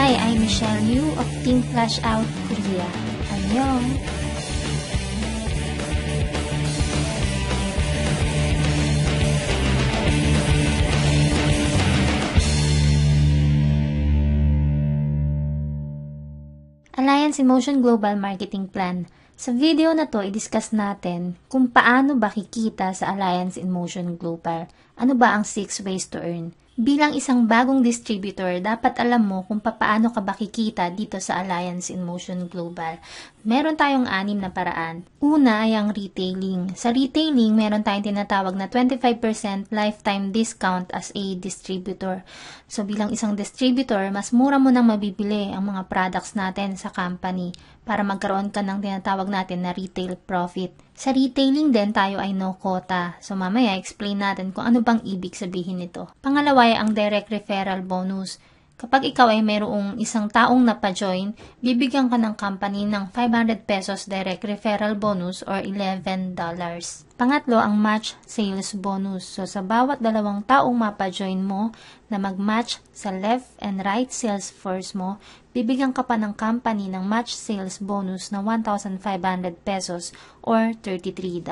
Hi, I'm Michelle Yu of Team Flash Out Korea. Annyeong! Alliance in Motion Global Marketing Plan. Sa video na to, i-discuss natin kung paano ba kikita sa Alliance in Motion Global. Ano ba ang 6 ways to earn? Bilang isang bagong distributor, dapat alam mo kung paano ka ba kikita dito sa Alliance in Motion Global. Meron tayong 6 na paraan. Una ay ang retailing. Sa retailing, meron tayong tinatawag na 25% lifetime discount as a distributor. So bilang isang distributor, mas mura mo nang mabibili ang mga products natin sa company para magkaroon ka ng tinatawag natin na retail profit. Sa retailing din, tayo ay no quota. So mamaya, explain natin kung ano bang ibig sabihin nito. Pangalawa ay ang direct referral bonus. Kapag ikaw ay mayroong isang taong napajoin, bibigyan ka ng company ng 500 pesos direct referral bonus or $11. Pangatlo, ang match sales bonus. So, sa bawat dalawang taong mapajoin mo na mag-match sa left and right sales force mo, bibigyan ka pa ng company ng match sales bonus na 1,500 pesos or $33.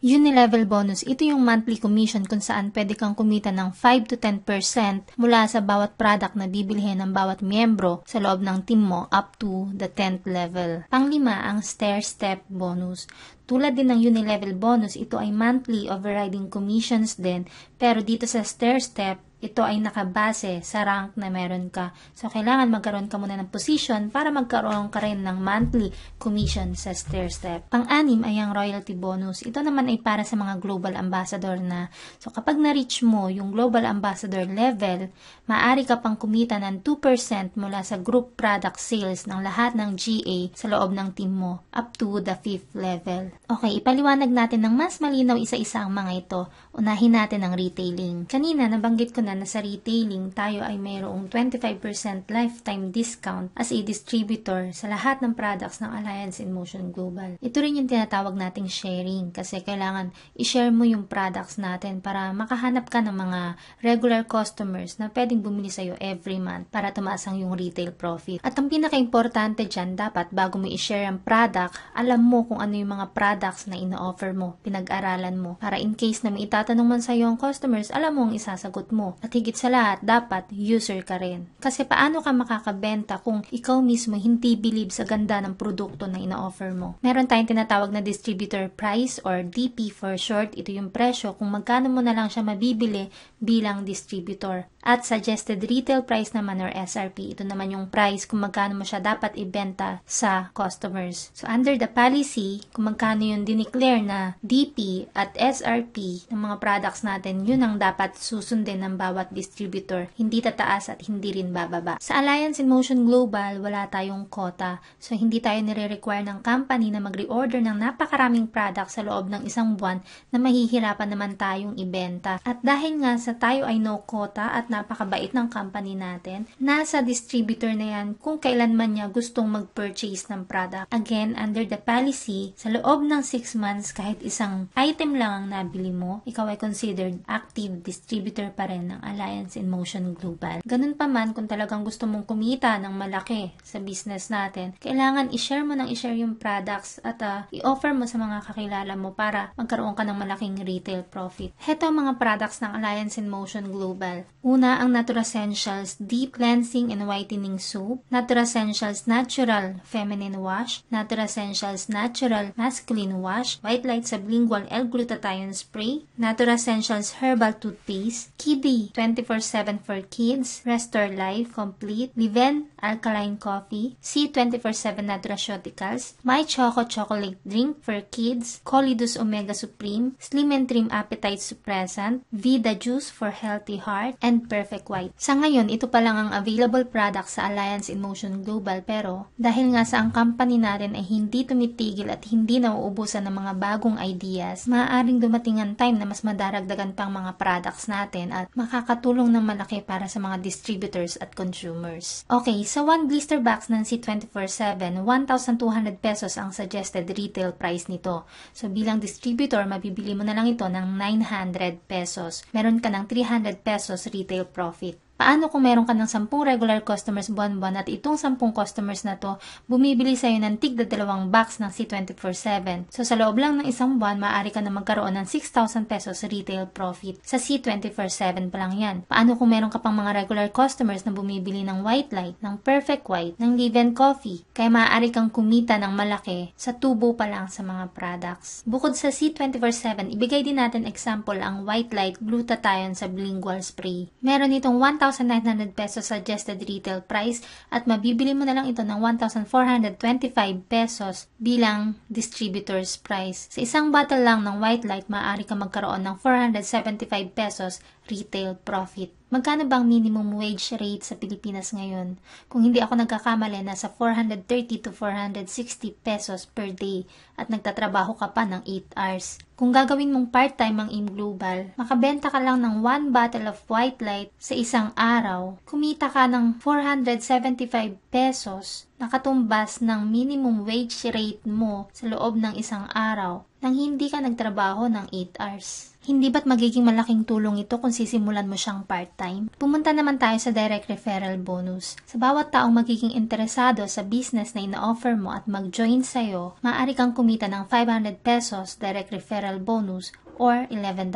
Unilevel bonus, ito yung monthly commission kung saan pwede kang kumita ng 5 to 10% mula sa bawat product na bibilhin ng bawat miyembro sa loob ng team mo up to the 10th level. Panglima, ang stair-step bonus. Tulad din ng Unilevel bonus, ito ay monthly overriding commissions din, pero dito sa stair-step, ito ay nakabase sa rank na meron ka. So, kailangan magkaroon ka muna ng position para magkaroon ka rin ng monthly commission sa stair-step. Pang-anim ay ang royalty bonus. Ito naman ay para sa mga global ambassador na. So, kapag na-reach mo yung global ambassador level, maaari ka pang kumita ng 2% mula sa group product sales ng lahat ng GA sa loob ng team mo up to the 5th level. Okay, ipaliwanag natin ng mas malinaw isa-isa ang mga ito. Unahin natin ang retailing. Kanina, nabanggit ko na sa retailing, tayo ay mayroong 25% lifetime discount as a distributor sa lahat ng products ng Alliance in Motion Global. Ito rin yung tinatawag nating sharing kasi kailangan i-share mo yung products natin para makahanap ka ng mga regular customers na pwedeng bumili sa'yo every month para tumaas ang yung retail profit. At ang pinaka-importante dyan, dapat bago mo i-share ang product, alam mo kung ano yung mga products na ino-offer mo, pinag-aralan mo, para in case na may itatanong man sa'yo ang customers, alam mo ang isasagot mo. At higit sa lahat, dapat user ka rin. Kasi paano ka makakabenta kung ikaw mismo hindi believe sa ganda ng produkto na ina-offer mo? Meron tayong tinatawag na distributor price or DP for short. Ito yung presyo kung magkano mo na lang siya mabibili bilang distributor. At suggested retail price naman or SRP. Ito naman yung price kung magkano mo siya dapat ibenta sa customers. So under the policy, kung magkano yung dineclare na DP at SRP ng mga products natin, yun ang dapat susundin ng bawat distributor. Hindi tataas at hindi rin bababa. Sa Alliance in Motion Global, wala tayong quota. So hindi tayo nire-require ng company na mag-reorder ng napakaraming products sa loob ng isang buwan na mahihirapan naman tayong ibenta. At dahil nga sa tayo ay no quota at napakabait ng company natin, nasa distributor na yan kung kailan man niya gustong mag-purchase ng product. Again, under the policy, sa loob ng 6 months, kahit isang item lang ang nabili mo, ikaw ay considered active distributor pa rin ng Alliance in Motion Global. Ganun pa man, kung talagang gusto mong kumita ng malaki sa business natin, kailangan i-share mo ng i-share yung products at i-offer mo sa mga kakilala mo para magkaroon ka ng malaking retail profit. Heto ang mga products ng Alliance in Motion Global. Una, ang Naturascentials Deep Cleansing and Whitening Soap, Naturascentials Natural Feminine Wash, Naturascentials Natural Masculine Wash, White Light Sublingual L-Glutathione Spray, Naturascentials Herbal Toothpaste, Kiddy 24/7 for Kids, Restore Life Complete, Liven Alkaline Coffee, C24/7 Nutraceuticals, My Choco Chocolate Drink for Kids, Colidus Omega Supreme, Slim and Trim Appetite Suppressant, Vida Juice for Healthy Heart, and Perfect White. Sa ngayon, ito pa lang ang available product sa Alliance in Motion Global, pero dahil nga sa ang company natin ay hindi tumitigil at hindi nauubusan ng mga bagong ideas, maaaring dumating ang time na mas madaragdagan pang mga products natin at makakatulong ng malaki para sa mga distributors at consumers. Okay, sa 1 blister box ng C24/7, 1,200 pesos ang suggested retail price nito. So bilang distributor, mabibili mo na lang ito ng 900 pesos. Meron ka ng 300 pesos retail profit. Paano kung meron ka ng 10 regular customers buwan-buwan at itong 10 customers na to bumibili sa'yo ng tigda 2 box ng C24/7? So sa loob lang ng isang buwan, maaari ka na magkaroon ng 6,000 pesos retail profit. Sa C24/7 pa lang yan. Paano kung meron ka pang mga regular customers na bumibili ng White Light, ng Perfect White, ng Live & Coffee? Kaya maaari kang kumita ng malaki sa tubo pa lang sa mga products. Bukod sa C24/7, ibigay din natin example ang White Light Glutathione Sublingual Spray. Meron itong 1,900 pesos suggested retail price at mabibili mo na lang ito ng 1,425 pesos bilang distributor's price. Sa isang bottle lang ng White Light, maaari ka magkaroon ng 475 pesos retail profit. Magkano bang minimum wage rate sa Pilipinas ngayon? Kung hindi ako nagkakamali, nasa 430 to 460 pesos per day at nagtatrabaho ka pa ng 8 hours. Kung gagawin mong part-time ang Im Global, makabenta ka lang ng 1 bottle of White Light sa isang araw, kumita ka ng 475 pesos, nakatumbas ng minimum wage rate mo sa loob ng isang araw nang hindi ka nagtrabaho ng 8 hours. Hindi ba't magiging malaking tulong ito kung sisimulan mo siyang part-time? Pumunta naman tayo sa direct referral bonus. Sa bawat taong magiging interesado sa business na ina-offer mo at mag-join sa'yo, maaari kang kumita ng 500 pesos direct referral bonus or $11.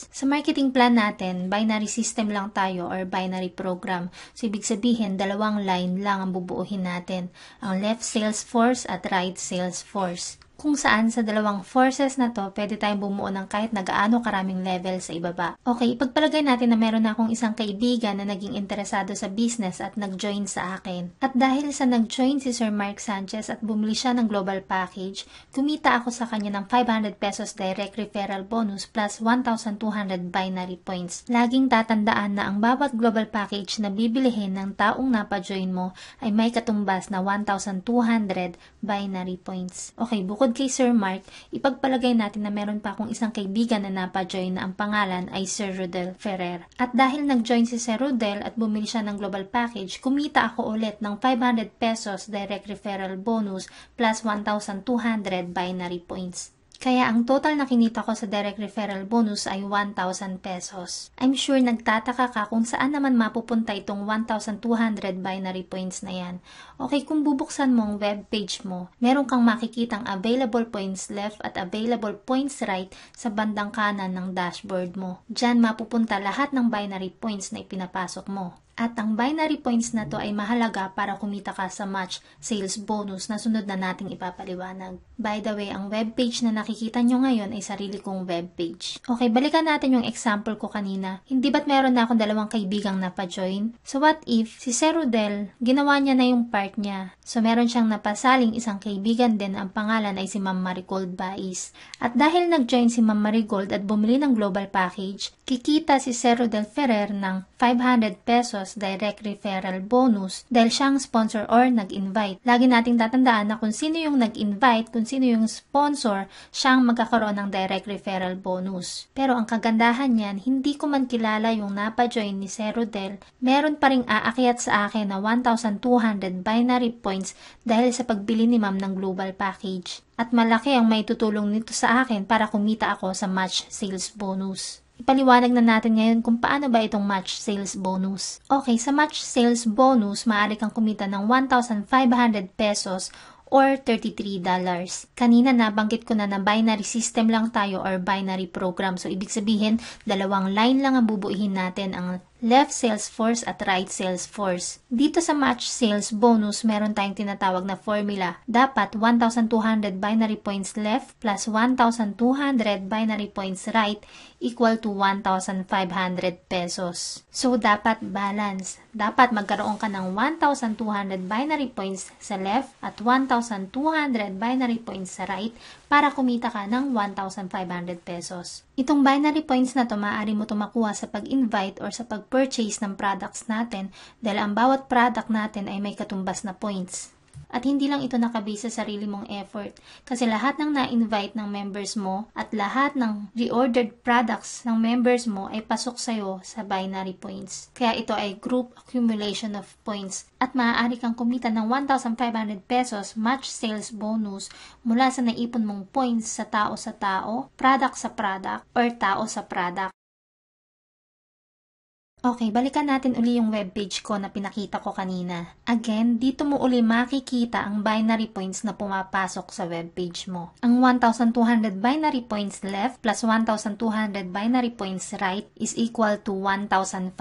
Sa marketing plan natin, binary system lang tayo or binary program. So, ibig sabihin, 2 line lang ang bubuuhin natin. Ang left sales force at right sales force. Kung saan sa 2 forces na to, pwede tayong bumuo ng kahit na gaano karaming level sa ibaba. Okay, ipagpalagay natin na meron na akong isang kaibigan na naging interesado sa business at nag-join sa akin. At dahil sa nag-join si Sir Mark Sanchez at bumili siya ng global package, kumita ako sa kanya ng 500 pesos direct referral bonus plus 1,200 binary points. Laging tatandaan na ang bawat global package na bibilihin ng taong napa-join mo ay may katumbas na 1,200 binary points. Okay, bukod kay Sir Mark, ipagpalagay natin na meron pa akong isang kaibigan na napa-join na ang pangalan ay Sir Rodel Ferrer. At dahil nag-join si Sir Rodel at bumili siya ng global package, kumita ako ulit ng 500 pesos direct referral bonus plus 1,200 binary points. Kaya ang total na kinita ko sa direct referral bonus ay 1,000 pesos. I'm sure nagtataka ka kung saan naman mapupunta itong 1,200 binary points na yan. Okay, kung bubuksan mo ang web page mo, meron kang makikitang available points left at available points right sa bandang kanan ng dashboard mo. Diyan mapupunta lahat ng binary points na ipinapasok mo. At ang binary points na to ay mahalaga para kumita ka sa match sales bonus na sunod na nating ipapaliwanag. By the way, ang webpage na nakikita nyo ngayon ay sarili kong webpage. Okay, balikan natin yung example ko kanina. Hindi ba't meron na akong 2 kaibigang napa-join? So what if si Sir Rodel, ginawa niya na yung part niya. So meron siyang napasaling isang kaibigan din, ang pangalan ay si Ma'am Marigold Bais. At dahil nag-join si Ma'am Marigold at bumili ng global package, kikita si Sir Rodel Ferrer ng 500 pesos direct referral bonus dahil siyang sponsor or nag-invite. Lagi nating tatandaan na kung sino yung nag-invite, kung sino yung sponsor, siyang magkakaroon ng direct referral bonus. Pero ang kagandahan niyan, hindi ko man kilala yung napa-join ni Sir Rodel, meron pa ring aakyat sa akin na 1,200 binary points dahil sa pagbili ni Ma'am ng global package. At malaki ang may tutulong nito sa akin para kumita ako sa match sales bonus. Ipaliwanag na natin ngayon kung paano ba itong match sales bonus. Okay, sa match sales bonus, maaari kang kumita ng 1,500 pesos or $33. Kanina nabanggit ko na binary system lang tayo or binary program. So, ibig sabihin, 2 line lang ang bubuuhin natin, ang left sales force at right sales force. Dito sa match sales bonus, meron tayong tinatawag na formula. Dapat 1,200 binary points left plus 1,200 binary points right equal to 1,500 pesos. So, dapat balance. Dapat magkaroon ka ng 1,200 binary points sa left at 1,200 binary points sa right para kumita ka ng 1,500 pesos. Itong binary points na to, maaari mo ito makuha sa pag-invite or sa pag-purchase ng products natin dahil ang bawat product natin ay may katumbas na points. At hindi lang ito nakabase sa sarili mong effort kasi lahat ng na-invite ng members mo at lahat ng reordered products ng members mo ay pasok sa'yo sa binary points. Kaya ito ay group accumulation of points at maaari kang kumita ng 1,500 pesos match sales bonus mula sa naipon mong points sa tao, product sa product, or tao sa product. Okay, balikan natin uli yung webpage ko na pinakita ko kanina. Again, dito mo uli makikita ang binary points na pumapasok sa webpage mo. Ang 1,200 binary points left plus 1,200 binary points right is equal to 1,500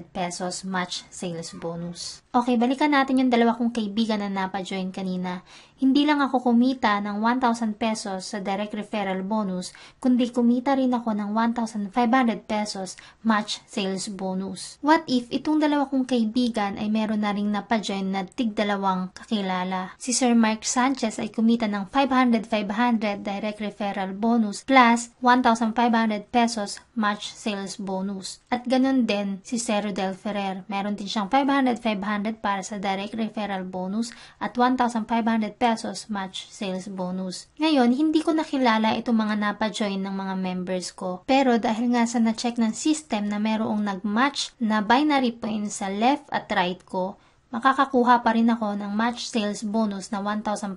pesos match sales bonus. Okay, balikan natin yung dalawa kong kaibigan na napa-join kanina. Hindi lang ako kumita ng 1,000 pesos sa direct referral bonus, kundi kumita rin ako ng 1,500 pesos match sales bonus. What if itong dalawa kong kaibigan ay meron na ring napa-join na tig-dalawang kakilala? Si Sir Mark Sanchez ay kumita ng 500 direct referral bonus plus 1,500 pesos match sales bonus. At ganun din si Sir Rodel Ferrer. Meron din siyang 500 para sa direct referral bonus at 1,500 pesos match sales bonus. Ngayon, hindi ko nakilala itong mga napa-join ng mga members ko. Pero dahil nga sa na-check ng system na merong nag-match na binary points sa left at right ko, makakakuha pa rin ako ng match sales bonus na 1,500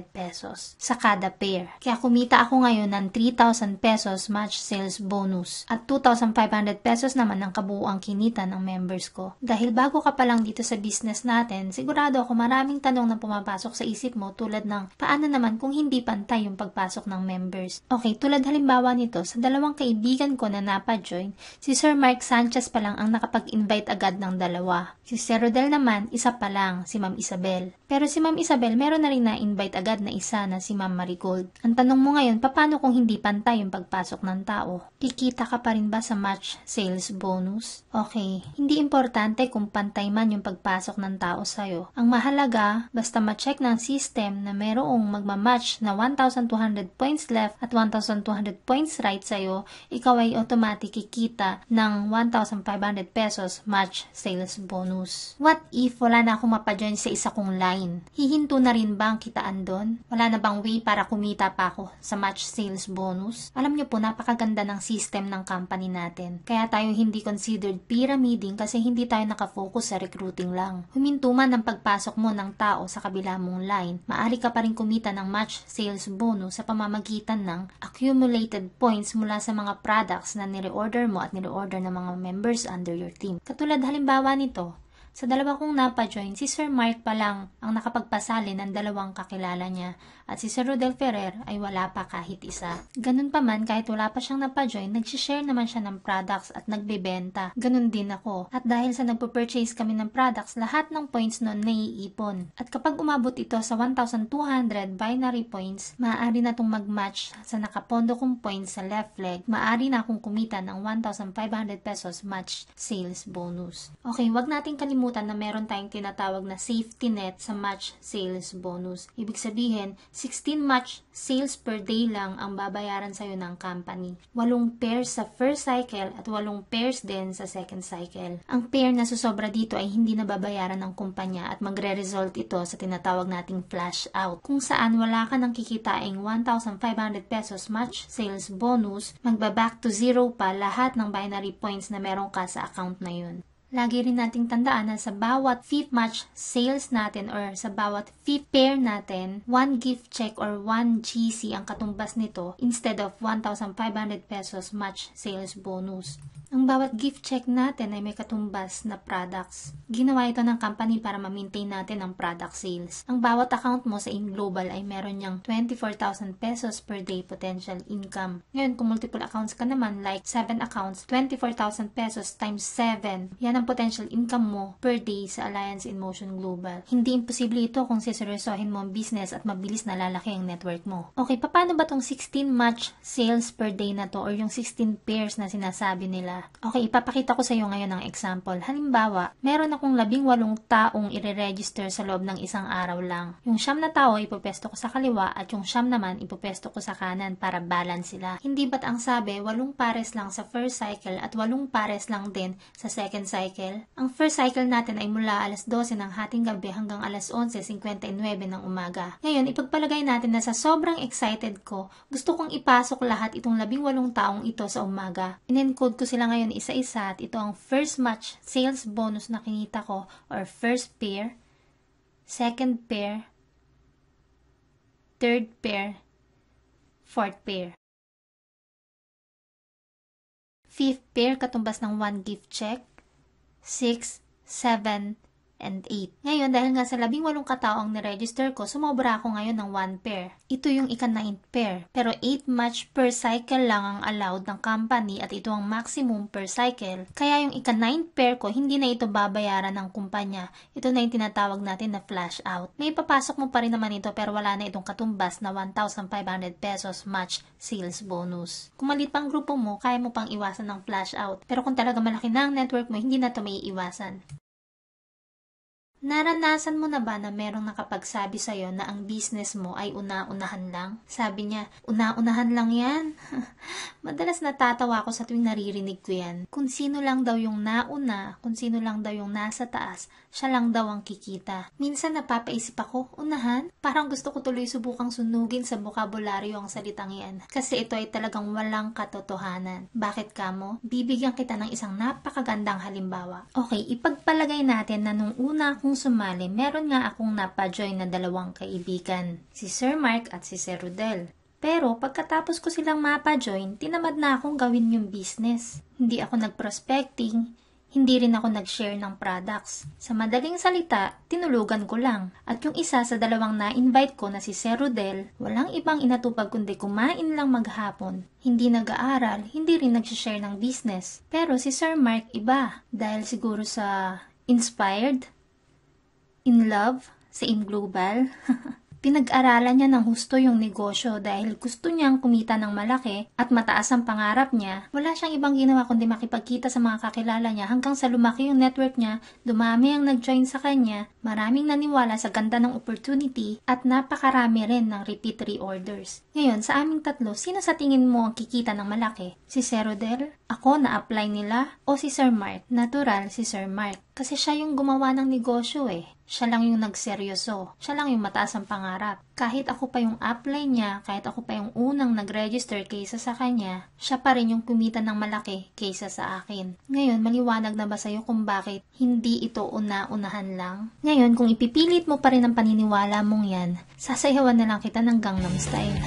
pesos sa kada pair. Kaya kumita ako ngayon ng 3,000 pesos match sales bonus at 2,500 pesos naman ang kabuuang kinita ng members ko. Dahil bago ka pa lang dito sa business natin, sigurado ako maraming tanong na pumapasok sa isip mo tulad ng paano naman kung hindi pantay yung pagpasok ng members. Okay, tulad halimbawa nito, sa dalawang kaibigan ko na napa-join, si Sir Mark Sanchez pa lang ang nakapag-invite agad ng dalawa. Si Sir Rodel naman, isa pa lang, si Ma'am Isabel. Pero si Ma'am Isabel, meron na rin na-invite agad na isa na si Ma'am Marigold. Ang tanong mo ngayon, paano kung hindi pantay yung pagpasok ng tao? Kikita ka pa rin ba sa match sales bonus? Okay, hindi importante kung pantay man yung pagpasok ng tao sa'yo. Ang mahalaga, basta ma-check ng system na merong magmamatch na 1,200 points left at 1,200 points right sa'yo, ikaw ay automatic kikita ng 1,500 pesos match sales bonus. What if wala na akong mapa-join sa isa kong line? Hihinto na rin ba ang kitaan doon? Wala na bang way para kumita pa ako sa match sales bonus? Alam niyo po, napakaganda ng system ng company natin. Kaya tayo hindi considered pyramiding kasi hindi tayo nakafocus sa recruiting lang. Huminto man ang pagpasok mo ng tao sa kabila mong line, maaari ka pa rin kumita ng match sales bonus sa pamamagitan ng accumulated points mula sa mga products na nire-order mo at nire-order ng mga members under your team. Katulad halimbawa nito, sa dalawa kong napa-join, si Sir Mark pa lang ang nakapagpasali ng dalawang kakilala niya at si Sir Rodel Ferrer ay wala pa kahit isa. Ganun pa man, kahit wala pa siyang napa-join, nag-share naman siya ng products at nagbebenta. Ganun din ako. At dahil sa nagpo-purchase kami ng products, lahat ng points noon naiipon. At kapag umabot ito sa 1,200 binary points, maaari na itong mag-match sa nakapondo kong points sa left leg. Maaari na akong kumita ng 1,500 pesos match sales bonus. Okay, wag nating kalimutan na meron tayong tinatawag na safety net sa match sales bonus. Ibig sabihin, 16 match sales per day lang ang babayaran sa'yo ng company. 8 pairs sa first cycle at 8 pairs din sa second cycle. Ang pair na susobra dito ay hindi na babayaran ng kumpanya at magre-result ito sa tinatawag nating flash out. Kung saan wala ka nang kikitaing 1,500 pesos match sales bonus, magba-back to zero pa lahat ng binary points na meron ka sa account na yun. Lagi rin nating tandaan na sa bawat fifth match sales natin or sa bawat fifth pair natin, 1 gift check or 1 GC ang katumbas nito instead of 1,500 pesos match sales bonus. Ang bawat gift check natin ay may katumbas na products. Ginawa ito ng company para ma-maintain natin ang product sales. Ang bawat account mo sa InGlobal ay meron niyang 24,000 pesos per day potential income. Ngayon, kung multiple accounts ka naman, like 7 accounts, 24,000 pesos times 7, yan ang potential income mo per day sa Alliance in Motion Global. Hindi imposible ito kung siseryosohin mo ang business at mabilis na lalaki ang network mo. Okay, paano ba tong 16 match sales per day na to or yung 16 pairs na sinasabi nila? Okay, ipapakita ko sa iyo ngayon ng example. Halimbawa, meron akong 18 taong ire-register sa loob ng isang araw lang. Yung 9 na tao ipopesto ko sa kaliwa at yung 9 naman ipopesto ko sa kanan para balance sila. Hindi ba't ang sabi, 8 pares lang sa first cycle at 8 pares lang din sa second cycle? Ang first cycle natin ay mula alas 12 ng hating gabi hanggang alas 11:59 ng umaga. Ngayon, ipagpalagay natin na sa sobrang excited ko, gusto kong ipasok lahat itong 18 taong ito sa umaga. In-encode ko sila ngayon isa-isa at ito ang first match sales bonus na kinita ko or first pair, second pair, third pair, fourth pair. Fifth pair katumbas ng 1 gift check, 6, 7, and 8. Ngayon, dahil nga sa 18 katao ang niregister ko, sumobra ako ngayon ng 1 pair. Ito yung ika-9th pair. Pero 8 match per cycle lang ang allowed ng company at ito ang maximum per cycle. Kaya yung ika-9th pair ko, hindi na ito babayaran ng kumpanya. Ito na yung tinatawag natin na flash out. May papasok mo pa rin naman ito pero wala na itong katumbas na 1,500 pesos match sales bonus. Kung maliit pang grupo mo, kaya mo pang iwasan ng flash out. Pero kung talaga malaki na ang network mo, hindi na ito may iwasan. Naranasan mo na ba na merong nakapagsabi sa'yo na ang business mo ay una-unahan lang? Sabi niya, una-unahan lang yan? Madalas natatawa ako sa tuwing naririnig ko yan. Kung sino lang daw yung nauna, kung sino lang daw yung nasa taas, siya lang daw ang kikita. Minsan napapaisip ako, unahan? Parang gusto ko tuloy subukang sunugin sa bokabularyo ang salitang yan. Kasi ito ay talagang walang katotohanan. Bakit kamo? Bibigyan kita ng isang napakagandang halimbawa. Okay, ipagpalagay natin na nung una akong sumali, meron nga akong napa-join na 2 kaibigan, si Sir Mark at si Sir Rodel. Pero pagkatapos ko silang mapa-join, tinamad na akong gawin yung business. Hindi ako nag-prospecting, hindi rin ako nag-share ng products. Sa madaling salita, tinulugan ko lang. At yung isa sa 2 na-invite ko na si Sir Rodel, walang ibang inatupag kundi kumain lang maghapon. Hindi nag-aaral, hindi rin nag-share ng business. Pero si Sir Mark iba, dahil siguro sa inspired, in love sa InGlobal. Pinag-aralan niya ng husto yung negosyo dahil gusto niyang kumita ng malaki at mataas ang pangarap niya. Wala siyang ibang ginawa kundi makipagkita sa mga kakilala niya hanggang sa lumaki yung network niya, dumami ang nag-join sa kanya, maraming naniwala sa ganda ng opportunity at napakarami rin ng repeat reorders. Ngayon, sa aming tatlo, sino sa tingin mo ang kikita ng malaki? Si Sir Rodel? Ako na-apply nila? O si Sir Mark? Natural si Sir Mark. Kasi siya yung gumawa ng negosyo eh. Siya lang yung nagseryoso. Siya lang yung mataas ang pangarap. Kahit ako pa yung apply niya, kahit ako pa yung unang nag-register kaysa sa kanya, siya pa rin yung kumita ng malaki kaysa sa akin. Ngayon, maliwanag na ba sa'yo kung bakit hindi ito una-unahan lang? Ngayon, kung ipipilit mo pa rin ang paniniwala mong yan, sasayawan na lang kita ng Gangnam Style.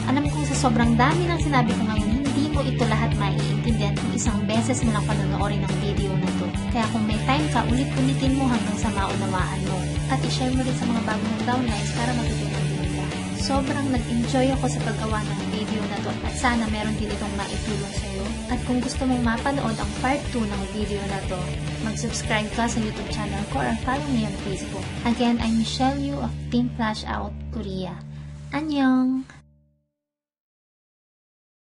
Alam kong sa sobrang dami ng sinabi ko ngayon, hindi mo ito lahat maiintindihan kung isang beses mo lang panonoorin ang video na to. Kaya kung may time ka, ulit-ulitin mo hanggang sa maunawaan mo. At i-share mo rin sa mga bagong downlines para matutunan din nila. Sobrang nag-enjoy ako sa paggawa ng video na to at sana meron din itong maitulong sa'yo. At kung gusto mong mapanood ang part 2 ng video na to, mag-subscribe ka sa YouTube channel ko or follow me on Facebook. Again, I'm Michelle Yu of Team Flash Out Korea. Annyeong!